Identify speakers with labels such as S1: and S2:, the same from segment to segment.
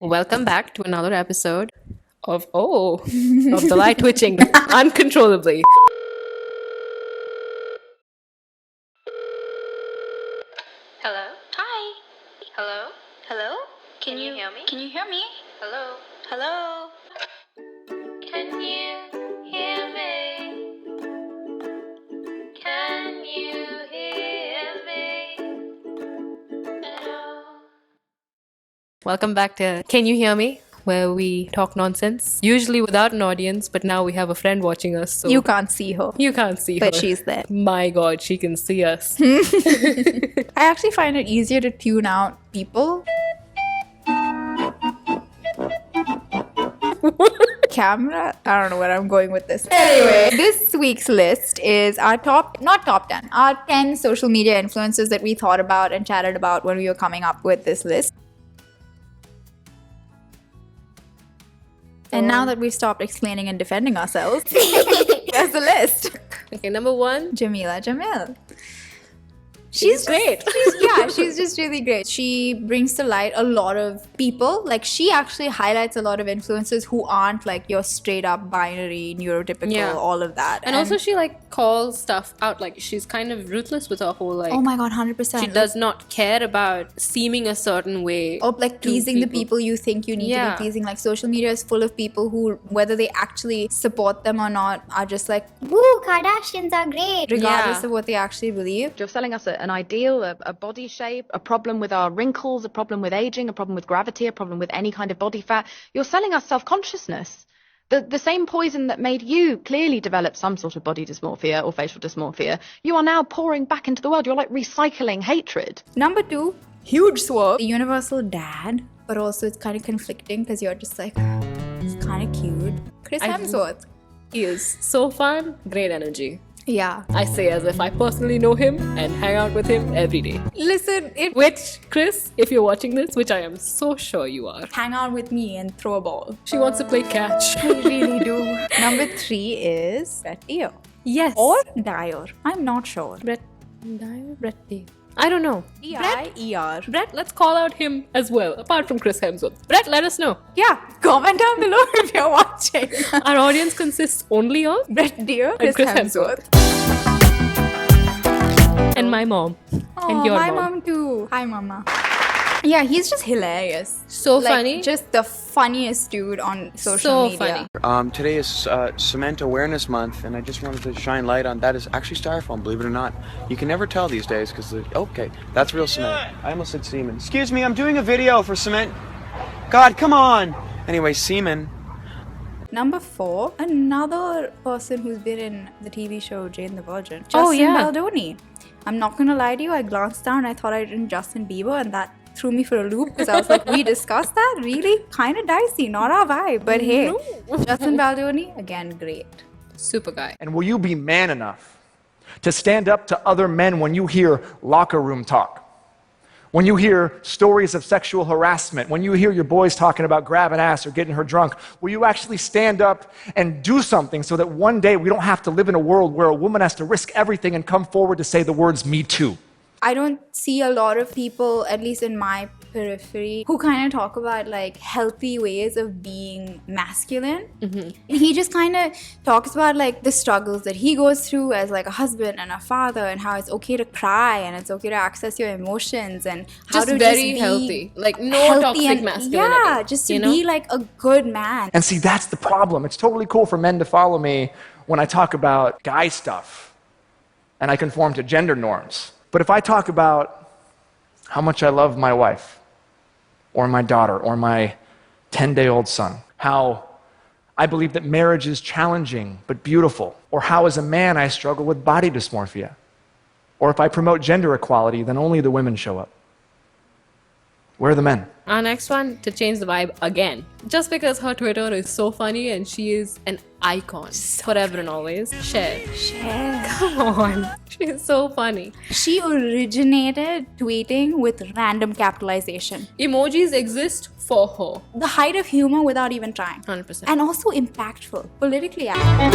S1: Welcome back to another episode of of the light twitching uncontrollably.
S2: Hello? Hi. Hello? Hello? Can you hear me? Can you hear me? Hello? Hello? Can you hear me? Can you hear me? Hello?
S1: Welcome back to Can You Hear Me? Where we talk nonsense, usually without an audience, but now we have a friend watching us. So
S3: You can't see her,
S1: you can't see
S3: but
S1: her.
S3: she's there.
S1: My God, she can see us.
S3: I actually find it easier to tune out people. Camera? I don't know where I'm going with this. Anyway, this week's list is our not top 10, our 10 social media influencers that we thought about and chatted about when we were coming up with this list. And now that we've stopped explaining and defending ourselves, here's the list.
S1: Okay, number one.
S3: Jameela Jamil.
S1: She's great.
S3: She's just really great. She brings to light a lot of people. Like, she actually highlights a lot of influencers who aren't like your straight up binary, neurotypical, all of that.
S1: And also she like calls stuff out. Like, she's kind of ruthless with her whole like.
S3: Oh my God, 100%.
S1: She does not care about seeming a certain way.
S3: Or like pleasing the people you think you need to be pleasing. Like, social media is full of people who, whether they actually support them or not, are just like,
S4: woo, Kardashians are great.
S3: regardless of what they actually believe.
S5: You're selling us an ideal, a body shape, a problem with our wrinkles, a problem with aging, a problem with gravity, a problem with any kind of body fat. You're selling us self-consciousness. The same poison that made you clearly develop some sort of body dysmorphia or facial dysmorphia, you are now pouring back into the world. You're like recycling hatred.
S3: Number 2, huge swerve. The universal dad, but also it's kind of conflicting because you're just like, it's kind of cute. Chris Hemsworth.
S1: He is so fun, great energy.
S3: Yeah.
S1: I say as if I personally know him and hang out with him every day.
S3: Listen,
S1: Which, Chris, if you're watching this, which I am so sure you are,
S3: hang out with me and throw a ball.
S1: she wants to play catch.
S3: I really do. Number 3 is Brett Dio.
S1: Yes.
S3: Or Dyer. I'm not sure.
S1: Brett Dio. I don't know.
S3: D-I-E-R.
S1: Brett, let's call out him as well, apart from Chris Hemsworth. Brett, let us know.
S3: Yeah, comment down below if you're watching.
S1: Our audience consists only of
S3: Brett Dio,
S1: And Chris
S3: Hemsworth.
S1: and my mom.
S3: Oh,
S1: and your
S3: my
S1: mom.
S3: mom too. Hi, mama. Yeah, he's just hilarious.
S1: So
S3: Like,
S1: funny.
S3: Just the funniest dude on social media.
S1: Funny.
S6: Today is Cement Awareness Month, and I just wanted to shine light on that. Is actually styrofoam, believe it or not. You can never tell these days because okay, that's real cement. I almost said semen. Excuse me, I'm doing a video for cement. God, come on. Anyway, semen.
S3: Number 4, another person who's been in the TV show Jane the Virgin. Justin Baldoni. I'm not gonna lie to you, I glanced down and I thought I did Justin Bieber, and that threw me for a loop because I was like, we discussed that? Really? Kind of dicey, not our vibe. But hey, Justin Baldoni, again, great.
S1: Super guy.
S7: And will you be man enough to stand up to other men when you hear locker room talk? When you hear stories of sexual harassment, when you hear your boys talking about grabbing ass or getting her drunk, will you actually stand up and do something so that one day we don't have to live in a world where a woman has to risk everything and come forward to say the words "me too"?
S3: I don't see a lot of people, at least in my periphery, who kind of talk about like healthy ways of being masculine. He just kind of talks about like the struggles that he goes through as like a husband and a father, and how it's okay to cry and it's okay to access your emotions, and how
S1: Just
S3: to
S1: very
S3: be
S1: healthy. Like, no
S3: healthy
S1: toxic
S3: and,
S1: masculinity.
S3: Yeah, just to be like a good man.
S7: And see, that's the problem. It's totally cool for men to follow me when I talk about guy stuff and I conform to gender norms. But if I talk about how much I love my wife or my daughter or my 10-day-old son, how I believe that marriage is challenging but beautiful, or how as a man I struggle with body dysmorphia, or if I promote gender equality, then only the women show up. Where are the men?
S1: Our next one, to change the vibe again. Just because her Twitter is so funny and she is an icon forever and always. Cher. Come on. She's so funny.
S3: She originated tweeting with random capitalization.
S1: Emojis exist for her.
S3: The height of humor without even trying.
S1: 100%.
S3: And also impactful, politically active.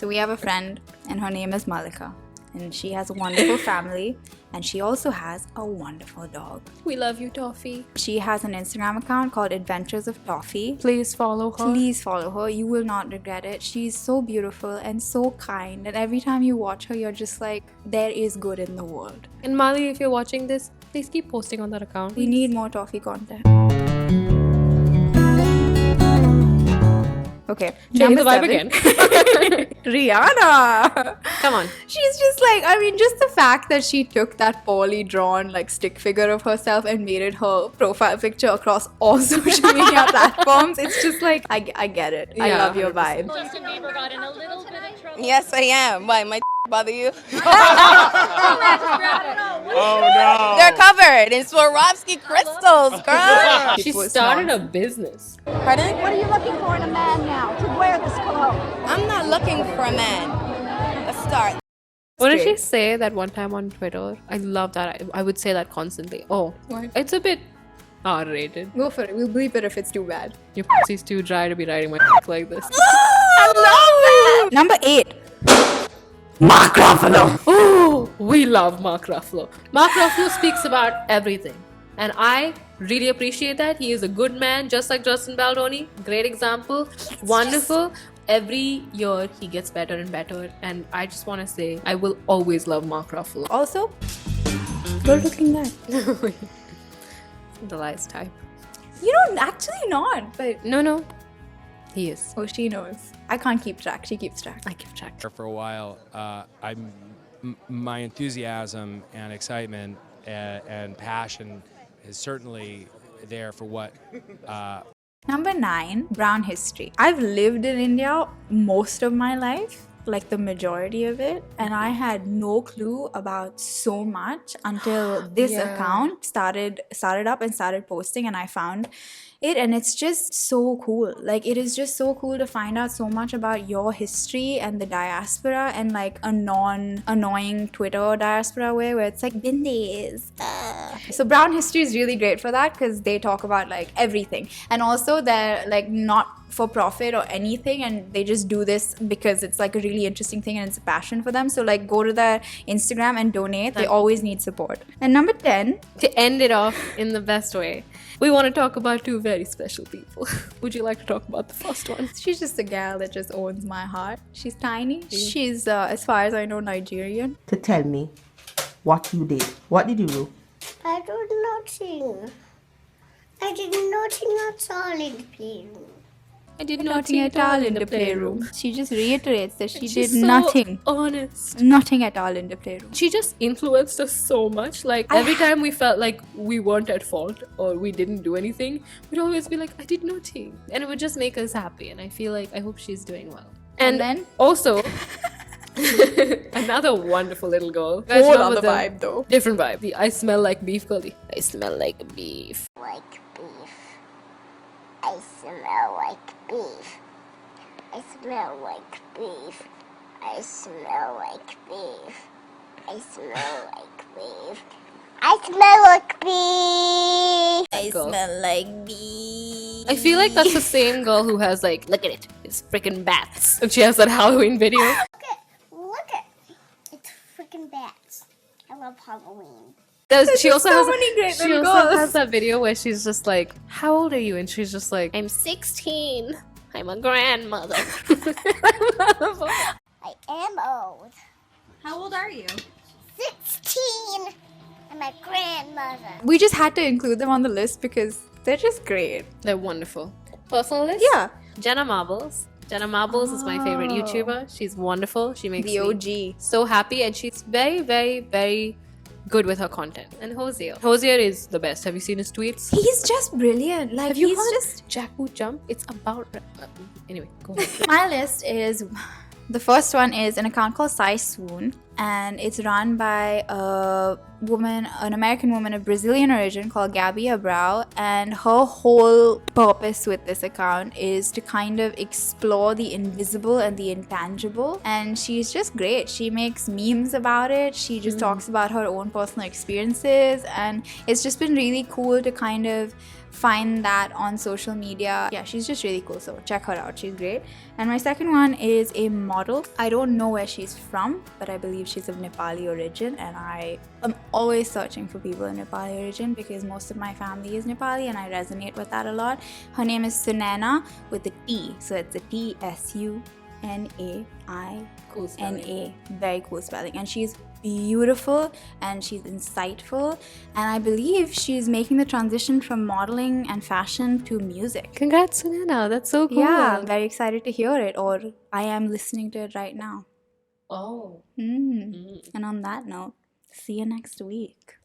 S3: we have a friend and her name is Malika. And she has a wonderful family. And she also has a wonderful dog.
S1: We love you, Toffee.
S3: She has an Instagram account called Adventures of Toffee.
S1: Please follow her.
S3: Please follow her. You will not regret it. She's so beautiful and so kind. And every time you watch her, you're just like, there is good in the world.
S1: And Mali, if you're watching this, please keep posting on that account.
S3: We need more Toffee content. Okay.
S1: Change the vibe
S3: 7.
S1: again.
S3: Rihanna.
S1: Come on.
S3: She's just like, I mean, just the fact that she took that poorly drawn like stick figure of herself and made it her profile picture across all social media platforms. It's just like, I get it. I love your vibe.
S8: Yes, I am. Why, my bother you?
S6: Oh no!
S8: They're covered in Swarovski crystals, girl.
S1: She started a business.
S8: Pardon?
S9: What are you looking for in a man now to wear this cologne?
S8: I'm not looking for a man. Let's start.
S1: What did she say that one time on Twitter? I love that. I would say that constantly. Oh,
S3: What?
S1: it's a bit R-rated.
S3: Go for it. We'll bleep it if it's too bad.
S1: Your pussy's too dry to be riding my dick like this.
S3: I love that! Number 8.
S7: Mark Ruffalo!
S1: Oh, we love Mark Ruffalo. Mark Ruffalo speaks about everything. And I really appreciate that. He is a good man, just like Justin Baldoni. Great example. Wonderful. Every year he gets better and better. And I just want to say, I will always love Mark Ruffalo.
S3: Also, good looking guy.
S1: The lies type.
S3: You don't actually not, but
S1: No. He is.
S3: oh, she knows. I can't keep track. She keeps track.
S1: I keep track.
S10: For a while, my enthusiasm and excitement and passion is certainly there for what.
S3: Number 9, brown history. I've lived in India most of my life, like the majority of it, and I had no clue about so much until this account started up and started posting, and I found it, and it's just so cool. Like, it is just so cool to find out so much about your history and the diaspora, and like a non-annoying Twitter diaspora way where it's like bindies. So brown history is really great for that because they talk about like everything, and also they're like not for profit or anything, and they just do this because it's like a really interesting thing and it's a passion for them. So like, go to their Instagram and donate. They always need support. And number 10,
S1: To end it off in the best way, we want to talk about 2 very special people. Would you like to talk about the first one?
S3: she's just a gal that just owns my heart. She's tiny. She's as far as I know, Nigerian.
S11: To tell me what you did. What did you do?
S4: I did nothing. I did nothing at all in the playroom.
S1: I did
S3: Nothing at all in the playroom. She just reiterates that she did
S1: She's so
S3: nothing.
S1: honest.
S3: Nothing at all in the playroom.
S1: She just influenced us so much. Like, every time we felt like we weren't at fault or we didn't do anything, we'd always be like, I did nothing. And it would just make us happy. And I feel like, I hope she's doing well. And
S3: then?
S1: also, another wonderful little girl. Guys,
S3: Whole
S1: remember
S3: other
S1: the
S3: vibe though.
S1: Different vibe. The I smell like beef girlie. I smell like beef.
S4: Like beef. I smell like beef. I smell like beef. I smell like beef. I smell like beef. I smell like beef. I
S1: Girl.
S4: smell like beef.
S1: I feel like that's the same girl who has like, look at it, it's freaking bats. And she has that Halloween video.
S4: Look at. It's freaking bats. I love Halloween.
S1: She also has
S3: many great
S1: she
S3: little
S1: also
S3: girls.
S1: has that video where she's just like, how old are you? And she's just like, I'm 16. I'm a grandmother.
S4: I am old.
S3: How old are you?
S4: 16. I'm a grandmother.
S3: We just had to include them on the list because they're just great.
S1: They're wonderful. Personal list?
S3: Yeah.
S1: Jenna Marbles. Jenna Marbles is my favorite YouTuber. She's wonderful. She makes
S3: The
S1: me
S3: OG.
S1: so happy, and she's very, very, very good with her content. And Hosier. Hosier is the best. Have you seen his tweets?
S3: He's just brilliant. Like,
S1: Have you
S3: he's
S1: heard
S3: just...
S1: Jackboot Jump? It's about... anyway, go ahead.
S3: My list is... The first one is an account called Sai Swoon. and it's run by an American woman of Brazilian origin called Gabi Abrão, and her whole purpose with this account is to kind of explore the invisible and the intangible, and she's just great. She makes memes about it. She just talks about her own personal experiences, and it's just been really cool to kind of find that on social media. Yeah, she's just really cool, so check her out. She's great. And my second one is a model. I don't know where she's from, but I believe she's of Nepali origin, and I am always searching for people of Nepali origin because most of my family is Nepali and I resonate with that a lot. Her name is Tsunaina with a T, so it's a Tsunaina.
S1: Cool spelling.
S3: Very cool spelling. And she's beautiful and she's insightful, and I believe she's making the transition from modeling and fashion to music.
S1: Congrats, Tsunaina. That's so cool.
S3: Yeah, I'm very excited to hear it, or I am listening to it right now.
S1: Oh.
S3: And on that note, see you next week.